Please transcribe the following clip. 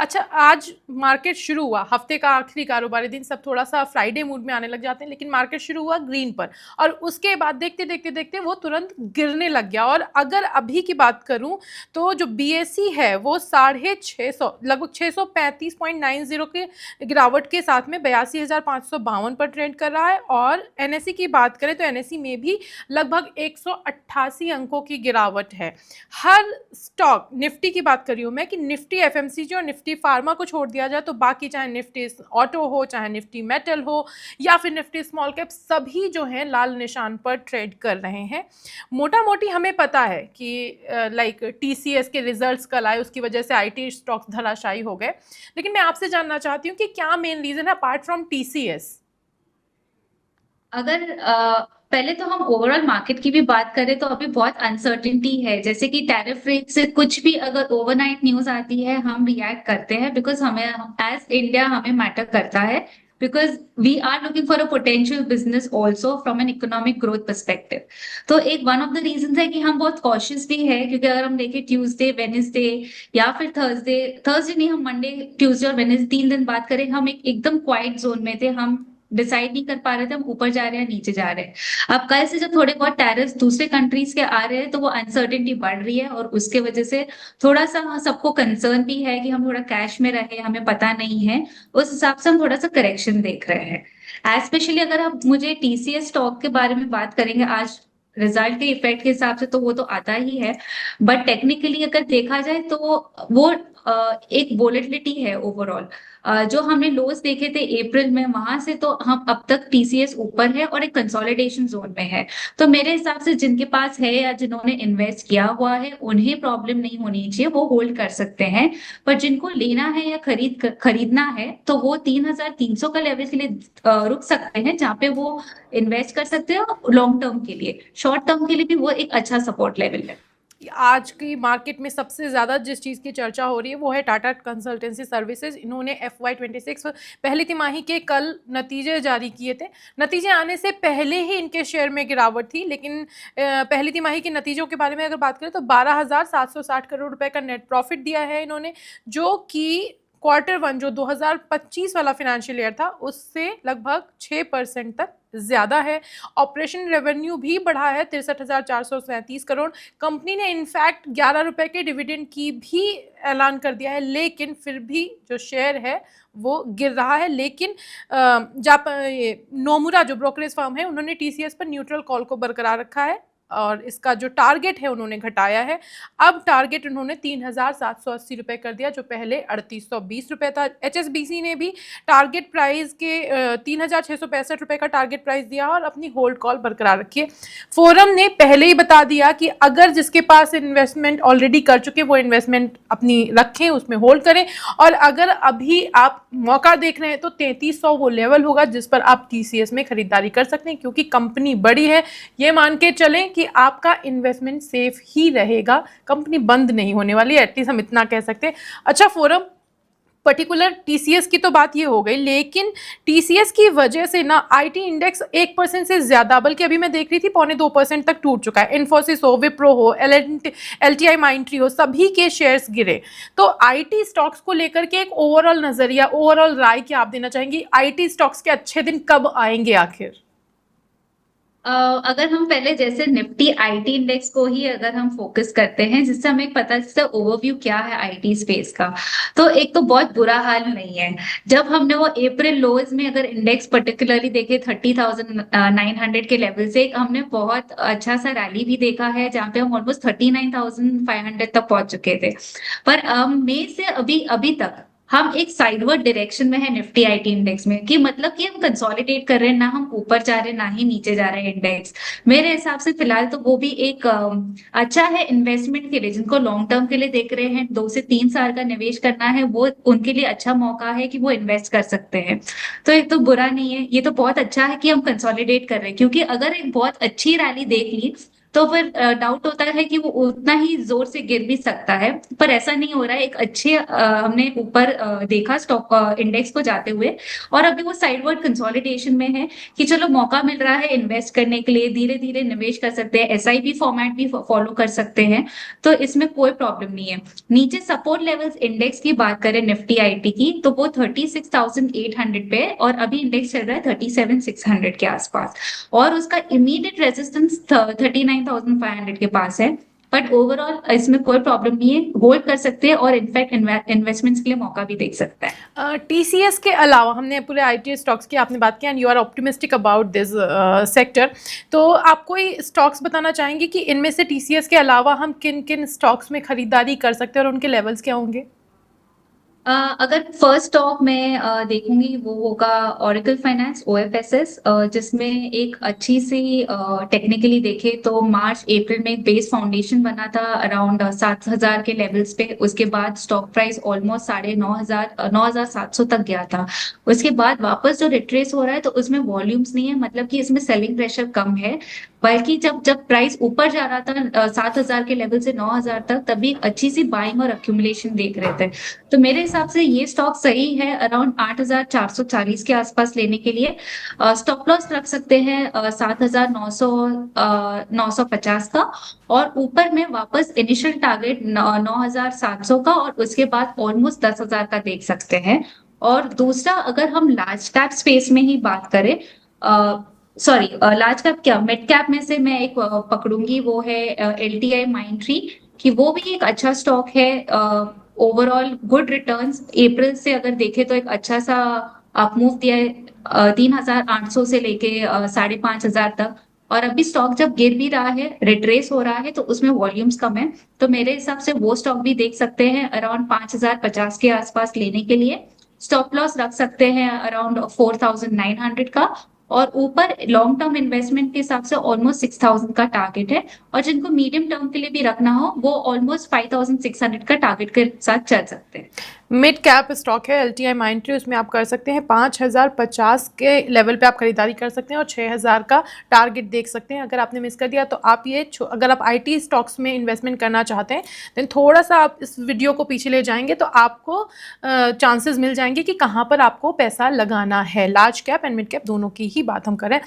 अच्छा, आज मार्केट शुरू हुआ, हफ्ते का आखिरी कारोबारी दिन, सब थोड़ा-सा फ्राइडे मूड में आने लग जाते हैं, लेकिन मार्केट शुरू हुआ ग्रीन पर और उसके बाद देखते-देखते-देखते वो तुरंत गिरने लग गया। और अगर अभी की बात करूँ, तो जो बीएसई है, वो 650 लगभग 635.90 के गिरावट के साथ में 82,552 पर ट्रेड कर रहा है। और एनएसई की बात करें तो एनएसई में भी लगभग 188 अंकों की गिरावट है। हर स्टॉक, निफ्टी की बात कर रही हूँ मैं, कि निफ्टी एफएमसीजी और निफ्टी फार्मा को छोड़ दिया जाए तो बाकी, चाहे निफ्टी ऑटो हो, चाहे निफ्टी मेटल हो या फिर निफ्टी स्मॉल कैप, सभी जो हैं लाल निशान पर ट्रेड कर रहे हैं। मोटा मोटी हमें पता है कि लाइक टीसीएस के रिजल्ट्स कल आए, उसकी वजह से आईटी स्टॉक्स धराशायी हो गए। लेकिन मैं आपसे जानना चाहती हूँ कि क्या मेन रीजन है अपार्ट फ्रॉम टीसीएस? अगर पहले तो हम ओवरऑल मार्केट की भी बात करें तो अभी बहुत अनसर्टिनिटी है। जैसे कि टैरिफ रेट से कुछ भी अगर ओवरनाइट न्यूज आती है हम रिएक्ट करते हैं, बिकॉज हमें एज इंडिया हमें मैटर करता है, because we are looking for a potential business also from an economic growth perspective. तो एक वन ऑफ द रीजन है कि हम बहुत कॉशियस भी है, क्योंकि अगर हम देखें ट्यूसडे वेनेसडे या फिर थर्सडे, थर्सडे नहीं, हम मंडे ट्यूसडे और वेनेसडे 3 दिन बात करें, हम एक एकदम क्वाइट जोन में थे। हम डिसाइड नहीं कर पा रहे थे हम ऊपर जा रहे हैं नीचे जा रहे हैं। अब कल से जब थोड़े बहुत टैरिफ दूसरे कंट्रीज के आ रहे हैं तो वो अनसर्टेनिटी बढ़ रही है, और उसके वजह से थोड़ा सा सबको कंसर्न भी है कि हम थोड़ा कैश में रहे, हमें पता नहीं है। उस हिसाब से हम थोड़ा सा करेक्शन देख रहे हैं। स्पेशली अगर आप मुझे टीसीएस स्टॉक के बारे में बात करेंगे, आज रिजल्ट के इफेक्ट के हिसाब से तो वो तो आता ही है, बट टेक्निकली अगर देखा जाए तो वो एक वोलेटिलिटी है ओवरऑल। जो हमने लोस देखे थे अप्रैल में, वहां से तो हम अब तक टीसीएस ऊपर है और एक कंसोलिडेशन जोन में है। तो मेरे हिसाब से जिनके पास है या जिन्होंने इन्वेस्ट किया हुआ है उन्हें प्रॉब्लम नहीं होनी चाहिए, वो होल्ड कर सकते हैं। पर जिनको लेना है या खरीदना है तो वो 3,300 का लेवल के लिए रुक सकते हैं, जहाँ पे वो इन्वेस्ट कर सकते हैं लॉन्ग टर्म के लिए। शॉर्ट टर्म के लिए भी वो एक अच्छा सपोर्ट लेवल है। आज की मार्केट में सबसे ज़्यादा जिस चीज़ की चर्चा हो रही है वो है टाटा कंसल्टेंसी सर्विसेज। इन्होंने FY26 पहली तिमाही के कल नतीजे जारी किए थे। नतीजे आने से पहले ही इनके शेयर में गिरावट थी, लेकिन पहली तिमाही के नतीजों के बारे में अगर बात करें तो 12,760 करोड़ रुपए का नेट प्रॉफिट दिया है इन्होंने, जो कि Q1 जो 2025 वाला फाइनेंशियल ईयर था उससे लगभग 6% तक ज़्यादा है। ऑपरेशन रेवेन्यू भी बढ़ा है 63,437 करोड़। कंपनी ने इनफैक्ट 11 रुपए के डिविडेंड की भी ऐलान कर दिया है, लेकिन फिर भी जो शेयर है वो गिर रहा है। लेकिन नोमुरा जो ब्रोकरेज फर्म है, उन्होंने टीसीएस पर न्यूट्रल कॉल को बरकरार रखा है और इसका जो टारगेट है उन्होंने घटाया है। अब टारगेट उन्होंने 3,780 रुपये कर दिया, जो पहले 3,820 रुपये था। एचएसबीसी ने भी टारगेट प्राइस के 3,665 रुपये का टारगेट प्राइस दिया और अपनी होल्ड कॉल बरकरार रखी है। फोरम ने पहले ही बता दिया कि अगर जिसके पास इन्वेस्टमेंट ऑलरेडी कर चुके वो इन्वेस्टमेंट अपनी रखें, उसमें होल्ड करें, और अगर अभी आप मौका देख रहे हैं तो 3,300 वो लेवल होगा जिस पर आप टीसीएस में खरीदारी कर सकते हैं, क्योंकि कंपनी बड़ी है। ये मान के चलें कि आपका इन्वेस्टमेंट सेफ ही रहेगा, कंपनी बंद नहीं होने वाली, एटलीस्ट हम इतना कह सकते हैं। अच्छा, फोरम पर्टिकुलर टीसीएस की तो बात ये हो गई, लेकिन टीसीएस की वजह से ना आईटी इंडेक्स 1% से ज्यादा, बल्कि अभी मैं देख रही थी 0.25% तक टूट चुका है। इन्फोसिस हो, विप्रो हो, एलटीआई माइंट्री हो, सभी के शेयर्स गिरे। तो आईटी स्टॉक्स को लेकर के एक ओवरऑल नजरिया, ओवरऑल राय क्या आप देना चाहेंगी? आईटी स्टॉक्स के अच्छे दिन कब आएंगे आखिर? अगर हम पहले जैसे निफ्टी आईटी इंडेक्स को ही अगर हम फोकस करते हैं, जिससे हमें पता चलता है ओवरव्यू क्या है आईटी स्पेस का, तो एक तो बहुत बुरा हाल नहीं है। जब हमने वो अप्रैल लोज में अगर इंडेक्स पर्टिकुलरली देखे 30,900 के लेवल से, हमने बहुत अच्छा सा रैली भी देखा है, जहाँ पे हम ऑलमोस्ट 39,500 तक पहुंच चुके थे। पर मई से अभी अभी तक हम एक साइडवर्ड डायरेक्शन में है निफ्टी आईटी इंडेक्स में, कि मतलब कि हम कंसोलिडेट कर रहे हैं, ना हम ऊपर जा रहे हैं ना ही नीचे जा रहे हैं इंडेक्स। मेरे हिसाब से फिलहाल तो वो भी एक अच्छा है इन्वेस्टमेंट के लिए, जिनको लॉन्ग टर्म के लिए देख रहे हैं, 2 से 3 साल का निवेश करना है, वो उनके लिए अच्छा मौका है कि वो इन्वेस्ट कर सकते हैं। तो एक तो बुरा नहीं है, ये तो बहुत अच्छा है कि हम कंसोलिडेट कर रहे हैं, क्योंकि अगर एक बहुत अच्छी रैली देख ली तो फिर डाउट होता है कि वो उतना ही जोर से गिर भी सकता है, पर ऐसा नहीं हो रहा है। एक अच्छे हमने ऊपर देखा स्टॉक इंडेक्स को जाते हुए, और अभी वो साइडवर्ड कंसोलिडेशन में है कि चलो मौका मिल रहा है इन्वेस्ट करने के लिए, धीरे धीरे निवेश कर सकते हैं, एसआईपी फॉर्मेट भी फॉलो कर सकते हैं, तो इसमें कोई प्रॉब्लम नहीं है। नीचे सपोर्ट लेवल्स इंडेक्स की बात करें निफ्टी आईटी की, तो वो 36,800 पे है, और अभी इंडेक्स चल रहा है 37,600 के आसपास, और उसका इमीडिएट रेजिस्टेंस 39,500 के पास है। बट ओवरऑल इसमें कोई प्रॉब्लम नहीं है, होल्ड कर सकते हैं, और इनफैक्ट इन्वेस्टमेंट्स के लिए मौका भी देख सकता है। टीसीएस के अलावा हमने पूरे आईटी स्टॉक्स की आपने बात की and you are optimistic about this sector, तो आप कोई स्टॉक्स बताना चाहेंगे कि इनमें से टीसीएस के अलावा हम किन किन स्टॉक्स में खरीदारी कर सकते हैं और उनके लेवल्स क्या होंगे? अगर फर्स्ट स्टॉक मैं देखूंगी वो होगा ओरेकल फाइनेंस, ओएफएसएस, जिसमें एक अच्छी सी टेक्निकली देखे तो मार्च अप्रैल में एक बेस फाउंडेशन बना था अराउंड 7,000 के लेवल्स पे। उसके बाद स्टॉक प्राइस ऑलमोस्ट 9,700 तक गया था। उसके बाद वापस जो रिट्रेस हो रहा है, तो उसमें वॉल्यूम्स नहीं है, मतलब कि इसमें सेलिंग प्रेशर कम है, बल्कि जब जब प्राइस ऊपर जा रहा था 7,000 के लेवल से 9,000 तक, तभी अच्छी सी बाइंग और अक्यूमुलेशन देख रहे थे। तो मेरे हिसाब से ये स्टॉक सही है अराउंड 8,440 के आसपास लेने के लिए। स्टॉप लॉस रख सकते हैं 7,950 का, और ऊपर में वापस इनिशियल टारगेट 9,700 का, और उसके बाद ऑलमोस्ट 10,000 का देख सकते हैं। और दूसरा, अगर हम लार्ज कैप स्पेस में ही बात करें, सॉरी लार्ज कैप क्या, मिड कैप में से मैं एक पकड़ूंगी, वो है एलटीआई माइंडट्री, कि वो भी एक अच्छा स्टॉक है। ओवरऑल गुड रिटर्न्स, अप्रैल से अगर देखें तो एक अच्छा सा अप मूव दिया है 3,800 से लेके 5,500 तक। और अभी स्टॉक जब गिर भी रहा है, रिट्रेस हो रहा है, तो उसमें वॉल्यूम्स कम है, तो मेरे हिसाब से वो स्टॉक भी देख सकते हैं अराउंड 5,050 के आसपास लेने के लिए। स्टॉप लॉस रख सकते हैं अराउंड 4,900 का, और ऊपर लॉन्ग टर्म इन्वेस्टमेंट के हिसाब से ऑलमोस्ट 6,000 का टारगेट है, और जिनको मीडियम टर्म के लिए भी रखना हो वो ऑलमोस्ट 5,600 का टारगेट के साथ चल सकते हैं। मिड कैप स्टॉक है एलटीआई माइंडट्री, उसमें आप कर सकते हैं 5,050 के लेवल पे आप खरीदारी कर सकते हैं और 6,000 का टारगेट देख सकते हैं। अगर आपने मिस कर दिया तो आप अगर आप आईटी स्टॉक्स में इन्वेस्टमेंट करना चाहते हैं देन थोड़ा सा आप इस वीडियो को पीछे ले जाएंगे तो आपको चांसेस मिल जाएंगे कि कहाँ पर आपको पैसा लगाना है। Large cap and mid cap दोनों की ही बात हम करें।